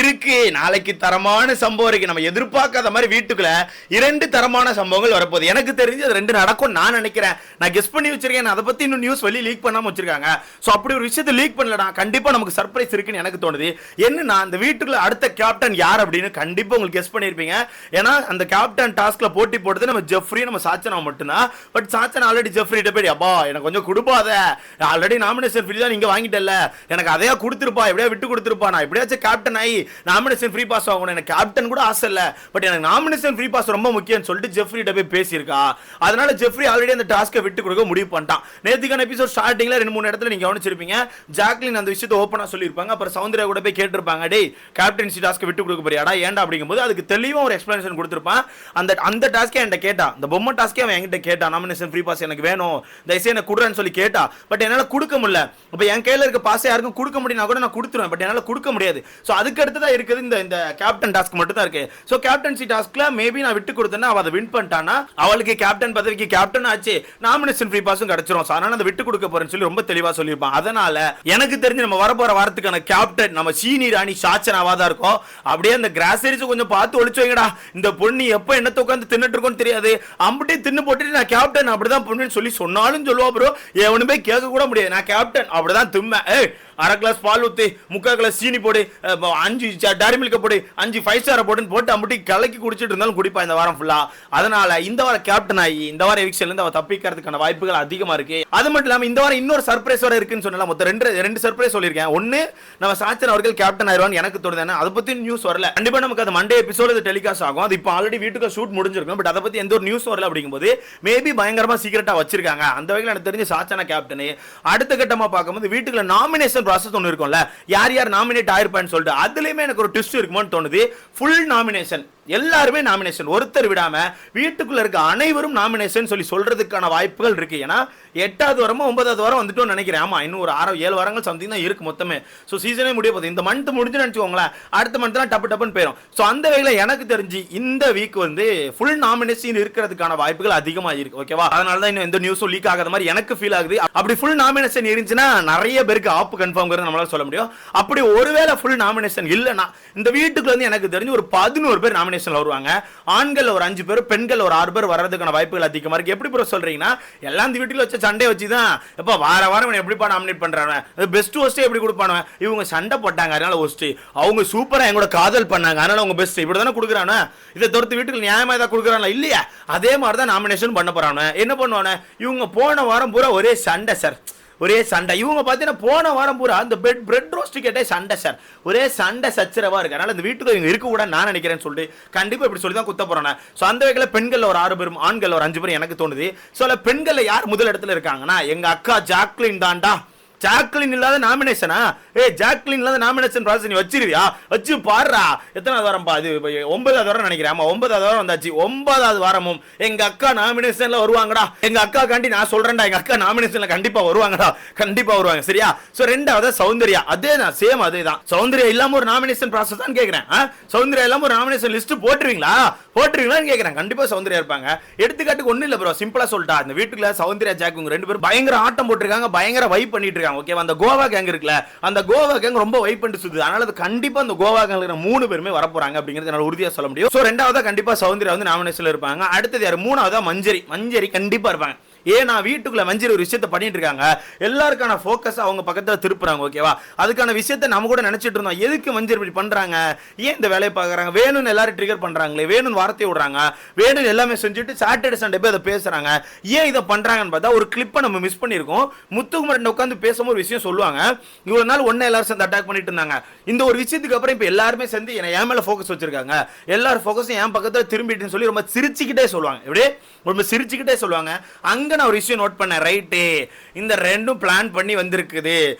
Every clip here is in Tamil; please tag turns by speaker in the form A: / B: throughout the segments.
A: இருக்கு. நாளைக்கு தரமான சம்பவம் இருக்கு. நம்ம எதிர்பார்க்காத மாதிரி வீட்டுக்குள்ள 2 தரமான சம்பவங்கள் வரப்போகுது. எனக்கு தெரிஞ்சு அது 2 நடக்கும் நான் நினைக்கிறேன். நான் கெஸ் பண்ணி வச்சிருக்கேன். அதை பத்தி இன்னும் நியூஸ் வெளியே லீக் பண்ணாம வச்சிருக்காங்க. சோ அப்படி ஒரு விஷயத்தை லீக் பண்ணலடா, கண்டிப்பா நமக்கு சர்ப்ரைஸ் இருக்குன்னு எனக்கு தோணுது. என்னன்னா அந்த வீட்டுக்குள்ள அடுத்த கேப்டன் யார் அப்படின்னு கண்டிப்பா உங்களுக்கு கெஸ் பண்ணிருப்பீங்க. ஏன்னா அந்த கேப்டன் டாஸ்க்ல போட்டி போட்டது நம்ம ஜெஃப்ரி, நம்ம சாச்சனா மட்டும்தான். பட் சாச்சனா ஆல்ரெடி ஜெஃப்ரிட்ட போய் அப்பா எனக்கு கொஞ்சம் கொடுப்பாத, ஆல்ரெடி நாமினேஷன் ஃப்ரீ தான் நீங்க வாங்கிட்டல, எனக்கு அதையா கொடுத்துருப்பா, எப்படியா விட்டு கொடுத்துருப்பா, நான் எப்படியாச்சும் கேப்டன் ஆகி நாமினேஷன் ஃப்ரீ பாஸ் வாங்கணும், எனக்கு கேப்டன் கூட ஆசை இல்ல, பட் எனக்கு நாமினேஷன் ஃப்ரீ பாஸ் ரொம்ப முக்கியம்னு சொல்லிட்டு ஜெஃப்ரிட்ட போய் பேசியிருக்கா. அதனால ஜெஃப்ரி ஆல்ரெடி அந்த டாஸ்க்கை விட்டு கொடுக்க முடிவு பண்ணிட்டான். நேத்துக்கான எபிசோட் ஸ்டார்டிங்ல 2-3 இடத்துல நீங்க கவனிச்சிருப்பீங்க. ஜாக்லின் அந்த விஷயத்தை ஓப்பனா சொல்லியிருப்பாங்க. அப்புறம் சௌந்தர்யா கூட போய் கேட்டிருப்பாங்க, டேய் கேப்டன்சி டாஸ்க்கை விட்டு கொடுக்க போறியாடா ஏன்டா அப்படிங்கும்போது அதுக்கு தெளிவா ஒரு எக்ஸ்பிளனேஷன் கொடுத்திருப்பான். அந்த டாஸ்க்கே என்கிட்ட கேட்டா, அந்த பொம்மை டாஸ்க்கே அவன் என்கிட்ட கேட்டா, நாமினேஷன் ஃப்ரீ பாஸ் எனக்கு வேணும் தயவுசெய்து எனக்கு கொடுறேன்னு சொல்லி கேட்டா. பட் என்னால கொடுக்க முடியல. அப்ப என் கையில இருக்க பாஸ் யாருக்கும் கொடுக்க முடியும்னா கூட நான் கொடுத்துருவேன், பட் என்னால கொடுக்க முடியாது. சோ அதுக்கு அடுத்ததா இருக்குது இந்த கேப்டன் டாஸ்க் மட்டும் தான் இருக்கு. சோ கேப்டன்சி டாஸ்க்ல மேபி நான் விட்டு கொடுத்தேன்னா அவ அதை வின் பண்ணிட்டானா அவளுக்கு கேப்டன் பதவிக்கு கேப்டன் ஆச்சு, நாமினேஷன் ஃப்ரீ பாஸும் கிடைச்சிரும். அதனால அதை விட்டு கொடுக்க போறேன்னு சொல்லி ரொம்ப தெளிவா சொல்லியிருப்பான். அதனால எனக்கு தெரிஞ்சு நம்ம வரப்போற வாரத்துக்கான கேப்டன் நம்ம சீனி ராணி சாச்சனாவா தான் இருக்கும். அப்படியே அந்த கிராசரிஸ் கொஞ்சம் பார்த்து ஒளிச்சு வைங்கடா, இந்த பொண்ணு எப்ப என்னத்தை உட்காந்து தின்னுட்டு இருக்கோன்னு தெரியாது, அம்பட்டே தின்னு போட்டுட்டு நான் கேப்டன் அப்படிதான் பொண்ணுன்னு சொல்லி சொன்னாலும் சொல்லுவா ப்ரோ, எவனுமே கேட்க கூட முடியாது, நான் கேப்டன் அப்படிதான் தும்ம, அரை கிளாஸ் பால் ஊத்தி 3/4 கிளாஸ் சீனி போடு, 5 டைரி மில்க் போடு, 5 5 ஸ்டார் போட்டு அம்பட்டி கலக்கி குடிச்சிட்டு இருந்தாலும் குடிப்பா இந்த வாரம் ஃபுல்லா. அதனால இந்த வாரம் கேப்டன் ஆகி இந்த வாரம் எவிக்ஷன்ல இருந்து அவ தப்பிக்கிறதுக்கான வாய்ப்புகள் அதிகமா இருக்கு. அது மட்டும் இல்லாம இந்த வாரம் இன்னொரு சர்ப்ரைஸோட இருக்குன்னு சொன்னல, மொத்தம் ரெண்டு சர்ப்ரைஸ் சொல்லியிருக்கேன். ஒன்னு நம்ம சாச்சன் அவர்கள் கேப்டன் ஆயிடுவான்னு எனக்கு தோணுது. அதை பத்தி நியூஸ் வரல. கண்டிப்பா நமக்கு அது மண்டே எபிசோட் டெலிகாஸ்ட் ஆகும். அது இப்போ ஆல்ரெடி வீட்டுக்கு ஷூட் முடிஞ்சிருக்கும். பட் அதை பத்தி எந்த ஒரு நியூஸ் வரல. அப்படிங்கும்போது மேபி பயங்கரமா சீக்கிரட்டா வச்சிருக்காங்க. அந்த வகையில் எனக்கு தெரிஞ்ச சாச்சனா கேப்டன். அடுத்த கட்டமா பார்க்கும்போது வீட்டுக்குள்ள நாமினேஷன் process ஒன்னு இருக்கும்ல, யார் யார் நாமினேட் ஆயிருப்பான்னு சொல்லிட்டு அதுலயுமே எனக்கு ஒரு ட்விஸ்ட் இருக்குமோன்னு தோணுது. ஃபுல் நாமினேஷன், எல்லாருமே நாமினேஷன், ஒருத்தர் விடாம வீட்டுக்குள்ள இருக்க அனைவரும் நாமினேஷன் சொல்லி சொல்றதுக்கான வாய்ப்புகள் இருக்கு. ஏன்னா 8வது வாரமோ 9வது வாரம் வந்துட்டோம்னு நினைக்கிறேன். ஆமா, இன்னும் ஒரு 6-7 வாரங்கள் சம்திங் தான் இருக்கு மொத்தமே. சோ சீசனே முடிய போகுது. இந்த மந்த் முடிஞ்சு நினைச்சுக்கோங்களேன், அடுத்த மந்த் தான் டப்பு டப்புன்னு போயிடும். சோ அந்த வகையில எனக்கு தெரிஞ்சு இந்த வீக் வந்து ஃபுல் நாமினேஷன் இருக்கிறதுக்கான வாய்ப்புகள் அதிகமா இருக்கு. ஓகேவா? அதனால தான் இன்னும் எந்த நியூஸும் லீக் ஆகாத மாதிரி எனக்கு ஃபீல் ஆகுது. அப்படி ஃபுல் நாமினேஷன் இருந்துச்சுன்னா நிறைய பேருக்கு ஆப்பு கன்ஃபார்ம் நம்மளால சொல்ல முடியும். அப்படி ஒருவேளை ஃபுல் நாமினேஷன் இல்லனா இந்த வீட்டுக்குள்ள வந்து எனக்கு தெரிஞ்சு ஒரு 11 பேர் நாமினேஷன்ல வருவாங்க. ஆண்கள் ஒரு 5 பேர், பெண்கள் ஒரு 6 பேர் வர்றதுக்கான வாய்ப்புகள் அதிகமா இருக்கு. எப்படி ப்ரோ சொல்றீங்கன்னா, எல்லாம் இந்த வீட்டுல வச்ச சண்டை வச்சுதான் எப்ப வார வாரம் எப்படிப்பா நாமினேட் பண்றாங்க, பெஸ்ட் ஹோஸ்ட் எப்படி கொடுப்பானு, இவங்க சண்டை போட்டாங்க அதனால ஹோஸ்ட், அவங்க சூப்பரா எங்களோட காதல் பண்ணாங்க அதனால அவங்க பெஸ்ட், இப்படி தானே கொடுக்குறானு. இதை தவிர்த்து வீட்டுக்கு நியாயமா ஏதாவது கொடுக்குறாங்களா இல்லையா? அதே மாதிரி தான் நாமினேஷன் பண்ண போறானு. என்ன பண்ணுவானு, இவங்க போன வாரம் பூரா ஒரே சண்டை சார், ஒரே சண்டை. இவங்க பார்த்தீங்கன்னா போன வாரம் பூரா அந்த பிரெட் ரோஸ்ட் கேட்டே சண்டை சார், ஒரே சண்டை சச்சரவா இருக்கு. அதனால இந்த வீட்டுக்கு இவங்க இருக்க கூட நான் நினைக்கிறேன்னு சொல்லிட்டு கண்டிப்பா இப்படி சொல்லி தான் குத்த போறானே. ஸோ அந்த வகையில் பெண்கள் ஒரு 6 பேரும், ஆண்கள் ஒரு 5 பேரும் எனக்கு தோணுது. ஸோ பெண்கள் யார் முதல் இடத்துல இருக்காங்கன்னா எங்க அக்கா ஜாக்லின் தான்டா. ஜாக்லின் இல்லாத நாமினேஷனா? ஜாக்லின் இல்லாத நாமினேஷன் ப்ராசஸ் நீ வச்சிருவியா? வச்சு பாடுறா. எத்தனாவது வாரம் பா? அது 9வது வாரம் நினைக்கிறேன். ஆமா 9வது வாரம் வந்தாச்சு. 9வது வாரமும் எங்க அக்கா நாமினேஷன்ல வருவாங்கடா. எங்க அக்கா காண்டி நான் சொல்றேன்டா, எங்க அக்கா நாமினேஷன்ல கண்டிப்பா வருவாங்கடா, கண்டிப்பா வருவாங்க. சரியா? சோ 2வது சௌந்தர்யா, அதேதான், சேம் அதேதான். சௌந்தர்யா இல்லாம ஒரு நாமினேஷன் ப்ராசஸ் தான் கேக்குறேன். சௌந்தர்யா இல்லாம ஒரு நாமினேஷன் லிஸ்ட் போட்டுருவீங்களான்னு கேக்குறேன். கண்டிப்பா சௌந்தர்யா இருப்பாங்க. எடுத்துக்காட்டுக்கு ஒண்ணு இல்ல ப்ரோ, சிம்பிளா சொல்லிட்டா, இந்த வீட்டுக்குள்ள சௌந்தர்யா ஜாக் 2 பேரும் பயங்கர ஆட்டம் போட்டுருக்காங்க, பயங்கர வைப் பண்ணிட்டு இருக்காங்க. ஓகே, அந்த கோவா கேங் இருக்குல்ல, அந்த கோவா கேங் ரொம்ப வைப் பண்ணிட்டு சுத்துது. அதனால கண்டிப்பா அந்த கோவா கேங்ல இருக்கிற 3 பேருமே வர போறாங்க அப்படிங்கறது என்னால உறுதியா சொல்ல முடியும். சோ 2வதா கண்டிப்பா சௌந்தர்யா வந்து நாமினேஷன்ல இருப்பாங்க. அடுத்தது யாரு? 3வதா மஞ்சரி கண்டிப்பா இருப்பாங்க. ஏன்னா வீட்டுக்குள்ள மஞ்சரி ஒரு விஷயத்தை பண்ணிட்டு இருக்காங்க, எல்லாருக்கான ஃபோக்கஸ் அவங்க பக்கத்துல திருப்புறாங்க. ஓகேவா? அதுக்கான விஷயத்தை நம்ம கூட நினைச்சிட்டு இருந்தோம், எதுக்கு மஞ்சரி இப்படி பண்றாங்க, ஏன் இந்த வேலையை பார்க்கறாங்க, வேணும்னு எல்லாரும் ட்ரிகர் பண்றாங்களே, வேணும்னு வார்த்தை விடுறாங்க, வேணும் எல்லாமே செஞ்சுட்டு சாட்டர்டே சண்டே போய் அதை பேசுறாங்க, ஏன் இதை பண்றாங்கன்னு பார்த்தா ஒரு கிளிப்பை நம்ம மிஸ் பண்ணிருக்கோம். முத்துக்குமரன் உட்காந்து பேசும்போது ஒரு விஷயம் சொல்லுவாங்க, இவ்வளவு நாள் ஒன்னு எல்லாரும் சேர்ந்து அட்டாக் பண்ணிட்டு இருந்தாங்க, இந்த ஒரு விஷயத்துக்கு அப்புறம் இப்ப எல்லாருமே சேர்ந்து என் மேல ஃபோக்கஸ் வச்சிருக்காங்க, எல்லாரும் ஃபோக்கஸும் என் பக்கத்துல திரும்பிட்டுன்னு சொல்லி ரொம்ப சிரிச்சுக்கிட்டே சொல்லுவாங்க. எப்படி ரொம்ப சிரிச்சுக்கிட்டே சொல்லுவாங்க. அங்க நான் ஒரு விஷயம் நோட் பண்ணேன், ரைட்டு, இந்த 2ம் பிளான் பண்ணி வந்திருக்குது,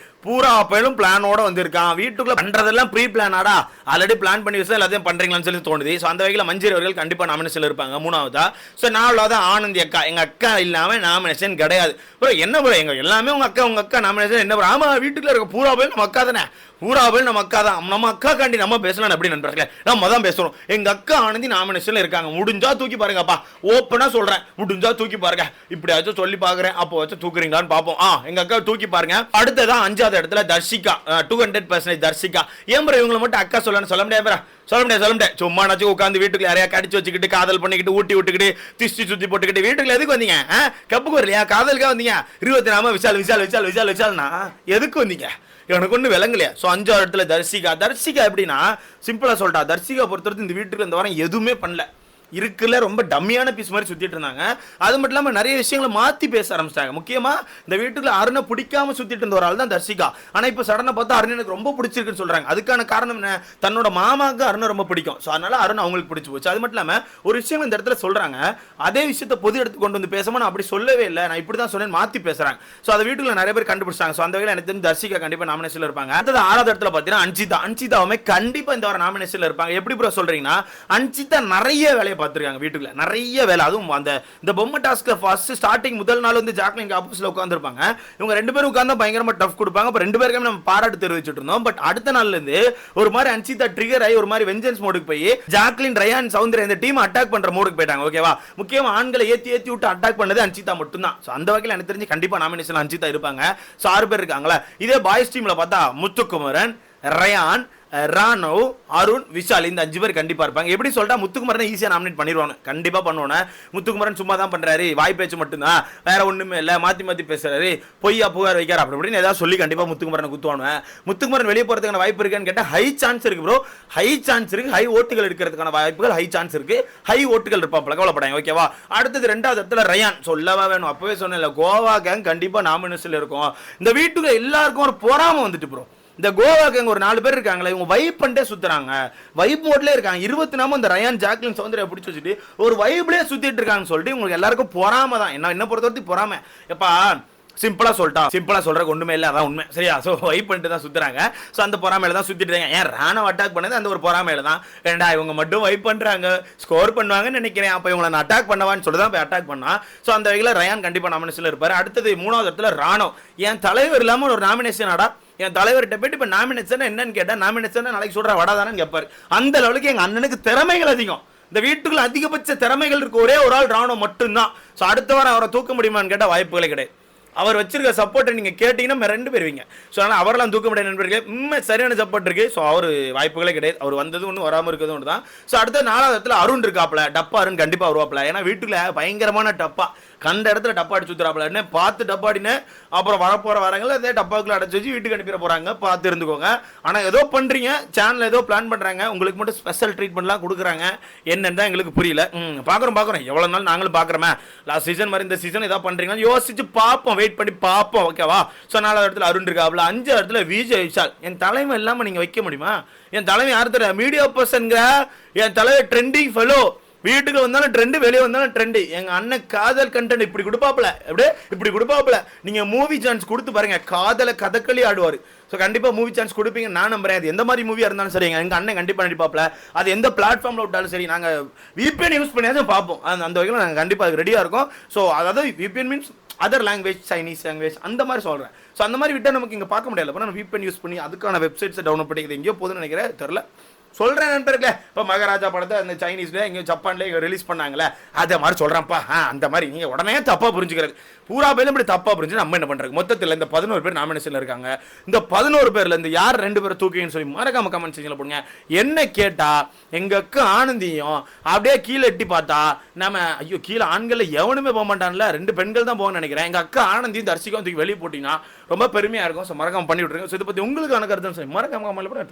A: பூரா அப்பையிலும் பிளானோட வந்திருக்கான். வீட்டுக்குள்ள பண்றதெல்லாம் ப்ரீ பிளானாடா, ஆல்ரெடி பிளான் பண்ணி வச்சு எல்லாத்தையும் பண்றீங்களான்னு சொல்லி தோணுது. ஸோ அந்த வகையில் மஞ்சரி அவர்கள் கண்டிப்பா நாமினேஷன் இருப்பாங்க. 3வதா. ஸோ 4வதா ஆனந்தி அக்கா. எங்க அக்கா இல்லாம நாமினேஷன் கிடையாது ப்ரோ. என்ன ப்ரோ, எங்க எல்லாமே உங்க அக்கா நாமினேஷன் என்ன ப்ரோ? ஆமா, வீட்டுக்குள்ள இருக்க பூரா பேர் நம்ம அக்கா தானே, பூரா பேர் நம்ம அக்கா தான். நம்ம அக்கா காண்டி நம்ம பேசலாம் எப்படி நண்பர்களே, நம்ம தான் பேசுறோம். எங்க அக்கா ஆனந்தி நாமினேஷன்ல இருக்காங்க. முடிஞ்சா தூக்கி பாருங்கப்பா, ஓப்பனா சொல்றேன், முடிஞ்சா தூக்கி பாருங்க. இப்படியாச்சும் சொல்லி பாக்குறேன், அப்போ வச்சு தூக்குறீங்களான்னு பாப்போம். எங்க அக்கா தூக்கி பாருங்க. அடுத்ததான் 5வது மூணாவது இடத்துல தர்ஷிகா 200% தர்ஷிகா. ஏன் ப்ரோ இவங்களை மட்டும் அக்கா சொல்ல முடியாது, சொல்ல முடியாது. சும்மா நச்சு உட்காந்து வீட்டுக்குள்ள யாரையா கடிச்சு வச்சுக்கிட்டு காதல் பண்ணிக்கிட்டு ஊட்டி விட்டுக்கிட்டு திஷ்டி சுத்தி போட்டுக்கிட்டு வீட்டுக்குள்ள எதுக்கு வந்தீங்க? கப்புக்கு வரலையா? காதலுக்கா வந்தீங்க? 24 விஷால்னா எதுக்கு வந்தீங்க? எனக்கு ஒன்றும் விளங்கலையா? ஸோ 5வது இடத்துல தர்ஷிகா எப்படின்னா சிம்பிளா சொல்லிட்டா, தர்ஷிகா பொறுத்தவரைக்கும் இந்த வீட்டுக்கு இந்த வாரம் எதுவுமே பண்ணல, இருக்குல்ல ரொம்ப டம்மியான பீஸ் மாதிரி சுத்திட்டு இருந்தாங்க. அது மட்டும் இல்லாமல் நிறைய விஷயங்களை மாற்றி பேச ஆரம்பிச்சிட்டாங்க. முக்கியமாக இந்த வீட்டுக்குள்ள அருணை பிடிக்காம சுத்திட்டு இருந்த ஒரு ஆள் தான் தர்ஷிகா. ஆனால் இப்போ சடனாக பார்த்தா அருண் எனக்கு ரொம்ப பிடிச்சிருக்குன்னு சொல்றாங்க. அதுக்கான காரணம் என்ன? தன்னோட மாமாவுக்கு அருணை ரொம்ப பிடிக்கும். ஸோ அதனால அருண் அவங்களுக்கு பிடிச்சி போச்சு. அது மட்டும் இல்லாமல் ஒரு விஷயம் இந்த இடத்துல சொல்றாங்க, அதே விஷயத்தை பொது எடுத்து கொண்டு வந்து பேசாம நான் அப்படி சொல்லவே இல்லை, நான் இப்படி தான் சொன்னேன் மாற்றி பேசுறாங்க. ஸோ அந்த வீட்டுக்குள்ள நிறைய பேர் கண்டுபிடிச்சாங்க. ஸோ அந்த வகையில் எனக்கு தெரிஞ்சு தர்ஷிகா கண்டிப்பாக நாமினேஷன்ல இருப்பாங்க. அடுத்தது 6வது இடத்துல பார்த்தீங்கன்னா அஞ்சிதாவுமே கண்டிப்பாக இந்த வாரம் நாமினேஷன்ல இருப்பாங்க. எப்படி ப்ரோ சொல்றீங்கன்னா அஞ்சிதா நிறைய வேலையை பார்த்துருக்காங்க வீட்டுக்குள்ள, நிறைய வேலை. அதுவும் இந்த பொம்மை டாஸ்க்ல ஃபர்ஸ்ட் ஸ்டார்டிங் முதல் நாள் வந்து ஜாக்லின் ஆப்போசிட்ல உட்கார்ந்திருப்பாங்க. இவங்க ரெண்டு பேரும் உட்கார்ந்தா பயங்கரமா டஃப் கொடுப்பாங்க. அப்ப ரெண்டு பேருக்கும் நம்ம பாராட்டு தெரிவிச்சிட்டு இருந்தோம். பட் அடுத்த நாள்ல இருந்து ஒரு மாதிரி அன்சிதா ட்ரிகர் ஆகி ஒரு மாதிரி வெஞ்சன்ஸ் மோடுக்கு போய் ஜாக்லின், ரயான், சௌந்தர்யா இந்த டீம் அட்டாக் பண்ற மோடுக்கு போயிட்டாங்க. ஓகேவா? முக்கியமா ஆண்களை ஏத்தி விட்டு அட்டாக் பண்ணது அன்சிதா மட்டும் தான். சோ அந்த வகையில் எனக்கு தெரிஞ்சு கண்டிப்பா நாமினேஷன் அன்சிதா இருப்பாங்க. சோ 6 பேர் இருக்காங்களா. இதே பாய்ஸ் டீம்ல பார்த்தா முத்துக்குமரன், ரயான், ராணவ், அருண், விஷால் இந்த 5 பேர் கண்டிப்பா இருப்பாங்க. எப்படி சொல்லிட்டா முத்துக்குமரன் ஈஸியா நாமினேட் பண்ணிடுவாங்க, கண்டிப்பா பண்ணுவானே. முத்துக்குமரன் சும்மா தான் பண்றாரு, வாய் பேச்சு மட்டும்தான், வேற ஒண்ணுமே இல்ல, மாத்தி பேசுறாரு, பொய்யா புகார் வைக்காரு அப்படின்னு ஏதாவது சொல்லி கண்டிப்பா முத்துக்குமரனை குத்துவானுவேன். முத்துக்குமரன் வெளியே போறதுக்கான வாய்ப்பு இருக்கான்னு கேட்டா ஹை சான்ஸ் இருக்கு ப்ரோ, ஹை சான்ஸ் இருக்கு. ஹை ஓட்டுகள் எடுக்கிறதுக்கான வாய்ப்புகள் ஹை சான்ஸ் இருக்கு. ஹை ஓட்டுகள் இருப்பாப்ல, கவலைப்படாங்க. ஓகேவா? அடுத்தது 2வது இடத்துல ரயான். சொல்லவா வேணும், அப்பவே சொன்னேன் கோவா கேங் கண்டிப்பா நாமினேஷன்ல இருக்கும். இந்த வீட்டுக்கு எல்லாருக்கும் ஒரு பொறாம வந்துட்டு ப்ரோ. இந்த கோவாக்கு ஒரு 4 பேர் இருக்காங்களே, இவங்க வைப் பண்ணிட்டே சுத்துறாங்க, வைப் மோட்ல இருக்காங்க. 24 இந்த ரயான், ஜாக்லின், சௌந்தர்யா பிடிச்சி வச்சுட்டு ஒரு வைப்லயே சுத்திட்டு இருக்காங்கன்னு சொல்லிட்டு உங்களுக்கு எல்லாருக்கும் பொறாம தான். என்ன பொறுத்தவரைக்கும் பொறாம. எப்பா சிம்பிளா சொல்றதுக்கு ஒண்ணுமே இல்ல, அதான் உண்மை. சரியா? சோ வைப் பண்ணிட்டு தான் சுத்துறாங்க. சோ அந்த பொறாமையில தான் சுத்திட்டு இருக்காங்க. ஏன் ராணவ அட்டாக் பண்ணது அந்த ஒரு பொறாமையில தான். ஏண்டா இவங்க மட்டும் வைப் பண்றாங்க, ஸ்கோர் பண்ணுவாங்கன்னு நினைக்கிறேன், அப்ப இவங்களை நான் அட்டாக் பண்ணவான்னு சொல்லி தான் போய் அட்டாக் பண்ணா. சோ அந்த வகையில ரயான் கண்டிப்பா நாமினேஷன்ல இருப்பாரு. அடுத்தது 3வது இடத்துல ராணவ். என் தலைவர் இல்லாம ஒரு நாமினேஷன் ஆடா, என் தலைவர்கிட்ட போயிட்டு இப்ப நாமினேஷன் என்னன்னு கேட்டா, நாமினேஷன் நாளைக்கு சொல்ற வடாதானு கேட்பாரு. அந்த லெவலுக்கு எங்க அண்ணனுக்கு திறமைகள் அதிகம். இந்த வீட்டுக்குள்ள அதிகபட்ச திறமைகள் இருக்கு ஒரே ஒரு ஆள் ராணவ் மட்டும்தான். சோ அடுத்த வாரம் அவரை தூக்க முடியுமான்னு கேட்டா வாய்ப்புகளே கிடையாது. அவர் வச்சிருக்க சப்போர்ட்டை நீங்க கேட்டீங்கன்னா 2 பேருவீங்க. ஸோ ஆனால் அவரெல்லாம் தூக்க முடியாது நண்பர்களே, சரியான சப்போர்ட் இருக்கு. ஸோ அவர் வாய்ப்புகளே கிடையாது. அவர் வந்தது ஒன்று வராமல் இருக்கிறது ஒன்று தான். ஸோ அடுத்த 4வது இடத்துல அருண் இருக்காப்ல, டப்பா அருண் கண்டிப்பாக வருவாப்ல. ஏன்னா வீட்டுல பயங்கரமான டப்பா, கண்ட இடத்துல டப்பா அடிச்சு ஊத்துறாப்ல. பார்த்து டப்பாடின்னு அப்புறம் வரப்போற வரங்களை அதே டப்பாக்குள்ள அடைச்சு வச்சு வீட்டுக்கு அனுப்பிட போறாங்க, பார்த்து இருந்துக்கோங்க. ஆனால் ஏதோ பண்றீங்க, சேனல் ஏதோ பிளான் பண்றாங்க, உங்களுக்கு மட்டும் ஸ்பெஷல் ட்ரீட்மெண்ட்லாம் கொடுக்குறாங்க. என்னன்னு தான் எங்களுக்கு புரியல. பார்க்குறோம் எவ்வளோ நாள் நாங்களும் பார்க்குறோமே. லாஸ்ட் சீசன் மாதிரி இந்த சீசன் ஏதாவது பண்றீங்களா யோசிச்சு பார்ப்போம், வெயிட் பண்ணி பார்ப்போம். ஓகேவா? ஸோ 4வது இடத்துல அருண் இருக்காப்ல. 5வது இடத்துல விஜய் விஷால். என் தலைமை இல்லாம நீங்க வைக்க முடியுமா? என் தலைமை யார் தெரியா? மீடியா பர்சன்ங்க. என் தலைவர் ட்ரெண்டிங் ஃபெலோ. வீட்டுக்கு வந்தாலும் ட்ரெண்ட், வெளியே வந்தாலும் ட்ரெண்ட். எங்க அண்ணன் காதல் கண்டென்ட் இப்படி கொடுப்பாப்ல, அப்படியே இப்படி கொடுப்பாப்ல. நீங்க மூவி சான்ஸ் கொடுத்து பாருங்க, காதலை கதக்களி ஆடுவாரு. ஸோ கண்டிப்பா மூவி சான்ஸ் கொடுப்பீங்க நான் நம்புறேன். அது எந்த மாதிரி மூவியா இருந்தாலும் சரி எங்க அண்ணன் கண்டிப்பா நடிப்பாப்ல. அது எந்த பிளாட்ஃபார்ம்ல விட்டாலும் சரி, நாங்க VPN யூஸ் பண்ணியாச்சும் பார்ப்போம். அந்த வகையில் நாங்கள் கண்டிப்பா ரெடியா இருக்கோம். ஸோ அதாவது VPN means other language, Chinese language அந்த மாதிரி சொல்றேன். ஸோ அந்த மாதிரி விட்டா நமக்கு இங்க பார்க்க முடியல. நம்ம VPN யூஸ் பண்ணி அதுக்கான வெப்சைட்ஸை டவுன்லோட் பண்ணிக்கிறது எங்கேயோ போதுன்னு நினைக்கிறேன், தெரியல. சொல்றேன் நண்பர்களே, இப்போ மகாராஜா படத்தை அந்த சைனீஸ்ல எங்க ஜப்பான்ல ரிலீஸ் பண்ணாங்களே, அதே மாதிரி சொல்றேன்ப்பா. அந்த மாதிரி நீங்க உடனே தப்பா புரிஞ்சுக்கிறது, பூரா பேரும் இப்படி தப்பா புரிஞ்சு நம்ம என்ன பண்றது. மொத்தத்தில் இந்த 11 பேர் நாமினேஷன்ல இருக்காங்க. இந்த 11 பேர்ல இந்த யார் 2 பேரை தூக்கின்னு சொல்லி மறக்காம கமெண்ட் செக்ஷன்ல போடுங்க. என்ன கேட்டா எங்க அக்கா ஆனந்தியும் அப்படியே கீழே எட்டி பார்த்தா நம்ம ஐயோ கீழே ஆண்கள் எவனுமே போக மாட்டான்ல, 2 பெண்கள் தான் போகணும்னு நினைக்கிறேன். எங்க அக்கா ஆனந்தியும் தர்ஷிக்கும் தூக்கி வெளியே போட்டீங்கன்னா ரொம்ப பெருமையா இருக்கும். ஸோ மறக்காம பண்ணி விட்டுருங்க. ஸோ இதை பத்தி உங்களுக்கு கருத்துன்னு சொல்லி மறக்காம கமெண்ட்ல போட